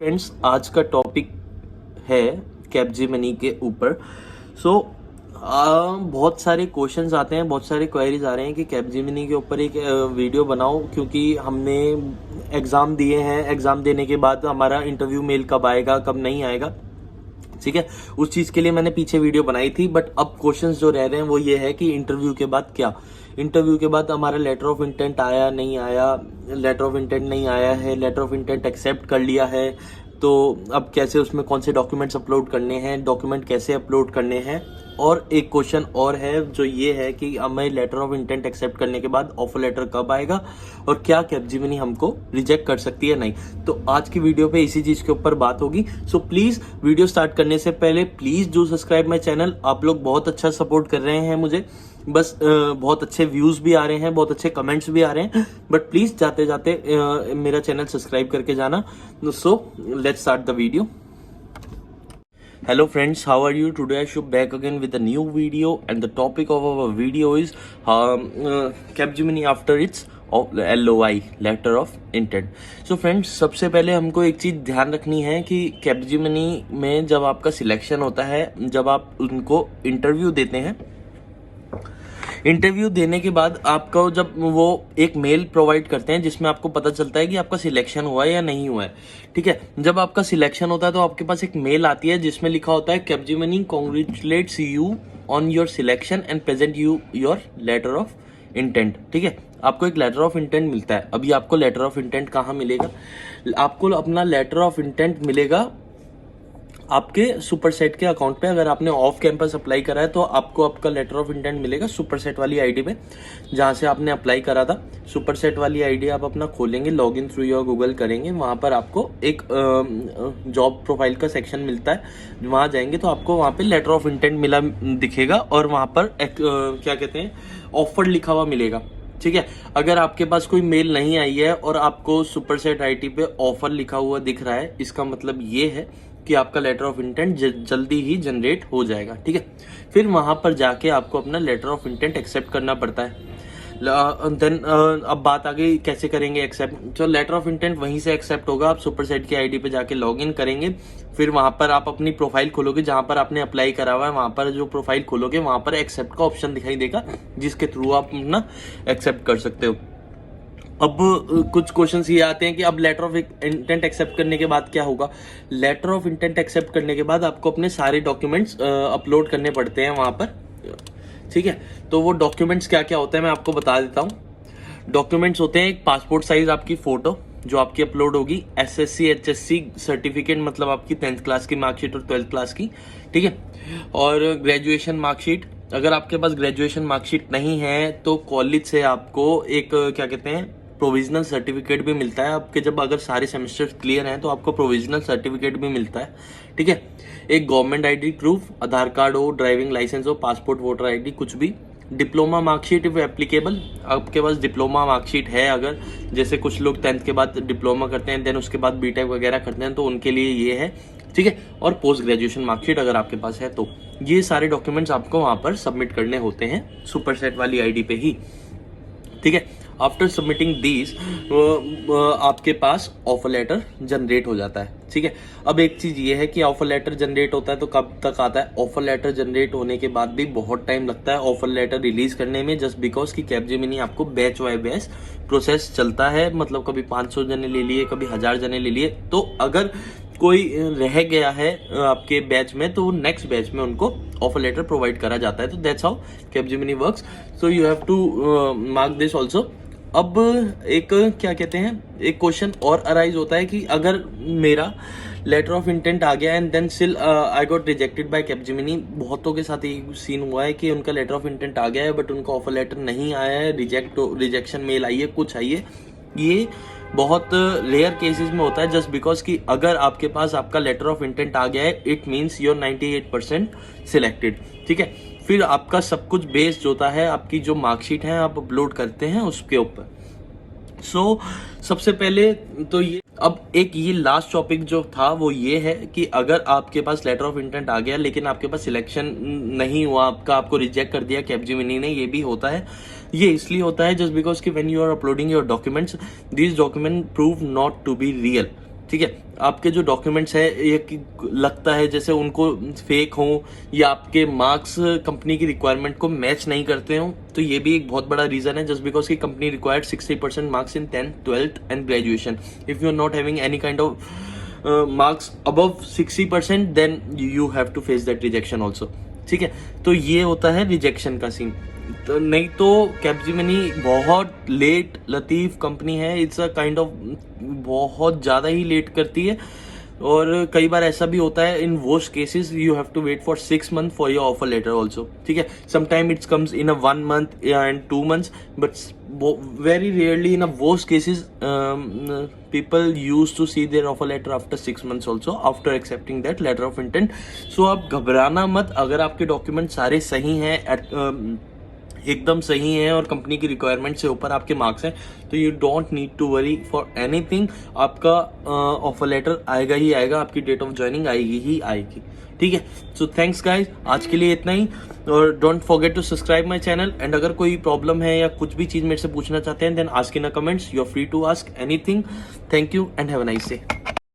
Friends, आज का topic है कैपजेमिनी के ऊपर। सो बहुत सारे क्वेश्चंस आते हैं, बहुत सारे क्वेरीज आ रहे हैं कि कैपजेमिनी के ऊपर एक वीडियो बनाओ, क्योंकि हमने एग्ज़ाम दिए हैं। एग्ज़ाम देने के बाद हमारा इंटरव्यू मेल कब आएगा, कब नहीं आएगा, ठीक है। उस चीज़ के लिए मैंने पीछे वीडियो बनाई थी। बट अब क्वेश्चंस जो रह रहे हैं वो ये है कि इंटरव्यू के बाद क्या, इंटरव्यू के बाद हमारा लेटर ऑफ इंटेंट आया नहीं आया, लेटर ऑफ इंटेंट नहीं आया है, लेटर ऑफ इंटेंट एक्सेप्ट कर लिया है, तो अब कैसे उसमें कौन से डॉक्यूमेंट्स अपलोड करने हैं, डॉक्यूमेंट कैसे अपलोड करने हैं। और एक क्वेश्चन और है जो ये है कि हमें लेटर ऑफ इंटेंट एक्सेप्ट करने के बाद ऑफर लेटर कब आएगा और क्या कैपजेमिनी हमको रिजेक्ट कर सकती है नहीं। तो आज की वीडियो पे इसी चीज के ऊपर बात होगी। सो प्लीज वीडियो स्टार्ट करने से पहले please do subscribe my channel. आप लोग बहुत अच्छा सपोर्ट कर रहे हैं मुझे, बस बहुत अच्छे व्यूज भी आ रहे हैं, बहुत अच्छे कमेंट्स भी आ रहे हैं, बट प्लीज जाते जाते मेरा चैनल सब्सक्राइब करके जाना। So let's start the video. Hello friends, how are you? Today I should back again with a new video, and the topic of our video is Capgemini after its LOI, letter of intent. So friends, सबसे पहले हमको एक चीज ध्यान रखनी है कि Capgemini में जब आपका सिलेक्शन होता है, जब आप उनको इंटरव्यू देते हैं, इंटरव्यू देने के बाद आपको जब वो एक मेल प्रोवाइड करते हैं जिसमें आपको पता चलता है कि आपका सिलेक्शन हुआ है या नहीं हुआ है, ठीक है। जब आपका सिलेक्शन होता है तो आपके पास एक मेल आती है जिसमें लिखा होता है Capgemini congratulates you on your selection and present you your letter of intent, ठीक है। आपको एक लेटर ऑफ इंटेंट मिलता है। अभी आपको लेटर ऑफ इंटेंट कहाँ मिलेगा? आपको अपना लेटर ऑफ इंटेंट मिलेगा आपके सुपरसेट के अकाउंट पे। अगर आपने ऑफ कैंपस अप्लाई करा है तो आपको आपका लेटर ऑफ इंटेंट मिलेगा सुपरसेट वाली आईडी पे, जहां से आपने अप्लाई करा था। सुपरसेट वाली आईडी आप अपना खोलेंगे, लॉगिन थ्रू योर गूगल करेंगे, वहां पर आपको एक जॉब प्रोफाइल का सेक्शन मिलता है। वहां जाएंगे तो आपको वहां पे लेटर ऑफ इंटेंट मिला दिखेगा और वहां पर क्या कहते हैं, ऑफर लिखा हुआ मिलेगा, ठीक है। अगर आपके पास कोई मेल नहीं आई है और आपको सुपरसेट आईडी पे ऑफर लिखा हुआ दिख रहा है, इसका मतलब ये है कि आपका लेटर ऑफ इंटेंट जल्दी ही जनरेट हो जाएगा, ठीक है। फिर वहां पर जाके आपको अपना लेटर ऑफ इंटेंट एक्सेप्ट करना पड़ता है। देन अब बात आ गई कैसे करेंगे एक्सेप्ट। तो लेटर ऑफ इंटेंट वहीं से एक्सेप्ट होगा। आप सुपरसेट की आईडी पे जाके लॉगिन करेंगे, फिर वहां पर आप अपनी प्रोफाइल खोलोगे, जहां पर आपने अप्लाई करा हुआ है वहां पर जो प्रोफाइल खोलोगे वहां पर एक्सेप्ट का ऑप्शन दिखाई देगा, जिसके थ्रू आप अपना एक्सेप्ट कर सकते हो। अब कुछ क्वेश्चंस ये आते हैं कि अब लेटर ऑफ इंटेंट एक्सेप्ट करने के बाद क्या होगा। लेटर ऑफ इंटेंट एक्सेप्ट करने के बाद आपको अपने सारे डॉक्यूमेंट्स अपलोड करने पड़ते हैं वहां पर, ठीक है। तो वो डॉक्यूमेंट्स क्या क्या होते हैं मैं आपको बता देता हूँ। डॉक्यूमेंट्स होते हैं एक पासपोर्ट साइज आपकी फोटो जो आपकी अपलोड होगी, एसएससी एचएससी सर्टिफिकेट, मतलब आपकी 10th क्लास की मार्कशीट और 12th क्लास की, ठीक है। और ग्रेजुएशन मार्कशीट। अगर आपके पास ग्रेजुएशन मार्कशीट नहीं है तो कॉलेज से आपको एक क्या कहते हैं, प्रोविजनल सर्टिफिकेट भी मिलता है आपके। जब अगर सारे सेमेस्टर्स क्लियर हैं तो आपको प्रोविजनल सर्टिफिकेट भी मिलता है, ठीक है। एक गवर्नमेंट आईडी प्रूफ, आधार कार्ड हो, ड्राइविंग लाइसेंस हो, पासपोर्ट, वोटर आईडी, कुछ भी। डिप्लोमा मार्कशीट इफ एप्लीकेबल, आपके पास डिप्लोमा मार्कशीट है अगर, जैसे कुछ लोग 10th के बाद डिप्लोमा करते हैं देन उसके बाद बीटेक वगैरह करते हैं, तो उनके लिए ये है, ठीक है। और पोस्ट ग्रेजुएशन मार्कशीट अगर आपके पास है तो ये सारे डॉक्यूमेंट्स आपको वहां पर सबमिट करने होते हैं सुपरसेट वाली आईडी पे ही, ठीक है। आफ्टर सबमिटिंग दीज आपके पास ऑफर लेटर जनरेट हो जाता है, ठीक है। अब एक चीज ये है कि ऑफर लेटर जनरेट होता है तो कब तक आता है? ऑफर लेटर जनरेट होने के बाद भी बहुत टाइम लगता है ऑफर लेटर रिलीज करने में, जस्ट बिकॉज कि कैपजेमिनी आपको बैच वाई बैच प्रोसेस चलता है। मतलब कभी 500 जने ले लिए, कभी 1000 जने ले लिए, तो अगर कोई रह गया है आपके बैच में तो नेक्स्ट बैच में उनको ऑफर लेटर प्रोवाइड करा जाता है। तो that's how Capgemini works, so you have to mark this also. अब एक क्या कहते हैं, एक क्वेश्चन और अराइज होता है कि अगर मेरा लेटर ऑफ इंटेंट आ गया and then still I got rejected by Capgemini. बहुतों के साथ ये सीन हुआ है कि उनका लेटर ऑफ इंटेंट आ गया है बट उनका ऑफर लेटर नहीं आया है, रिजेक्शन मेल आई है, कुछ आई है। ये बहुत रेयर केसेस में होता है, जस्ट बिकॉज कि अगर आपके पास आपका लेटर ऑफ इंटेंट आ गया है इट मीन्स यूर 98% सिलेक्टेड, ठीक है। फिर आपका सब कुछ बेस्ड होता है आपकी जो मार्कशीट है आप अपलोड करते हैं उसके ऊपर। सो सबसे पहले तो ये, अब एक ये लास्ट टॉपिक जो था वो ये है कि अगर आपके पास लेटर ऑफ इंटेंट आ गया लेकिन आपके पास सिलेक्शन नहीं हुआ आपका, आपको रिजेक्ट कर दिया कैपजेमिनी ने, ये भी होता है। ये इसलिए होता है जस्ट बिकॉज कि when you are uploading your documents, these document prove not to be real, ठीक है, आपके जो डॉक्यूमेंट्स है ये लगता है जैसे उनको फेक हो या आपके मार्क्स कंपनी की रिक्वायरमेंट को मैच नहीं करते हो, तो ये भी एक बहुत बड़ा रीजन है, जस्ट बिकॉज की company required 60% marks in 10th 12th and graduation. If you are not having any kind of marks above 60%, then you have to face that rejection also. ठीक है, तो ये होता है रिजेक्शन का सीन. तो नहीं तो कैपजेमिनी बहुत लेट लतीफ कंपनी है. इट्स अ काइंड ऑफ बहुत ज़्यादा ही लेट करती है, और कई बार ऐसा भी होता है in worst cases you have to wait for 6 months for your offer letter also. ठीक है, sometime it's comes in a 1 month and 2 months, but very rarely in a worst cases people used to see their offer letter after 6 months also after accepting that letter of intent. So आप घबराना मत. अगर आपके document सारे सही हैं, एकदम सही है और कंपनी की रिक्वायरमेंट से ऊपर आपके मार्क्स हैं, तो you don't need to worry for anything. आपका ऑफर लेटर आएगा ही आएगा, आपकी डेट ऑफ ज्वाइनिंग आएगी ही आएगी. ठीक है, सो थैंक्स गाइज, आज के लिए इतना ही. और don't forget to subscribe my channel. And अगर कोई प्रॉब्लम है या कुछ भी चीज मेरे से पूछना चाहते हैं, then ask in a comments. You are free to ask anything. Thank you and have a nice day.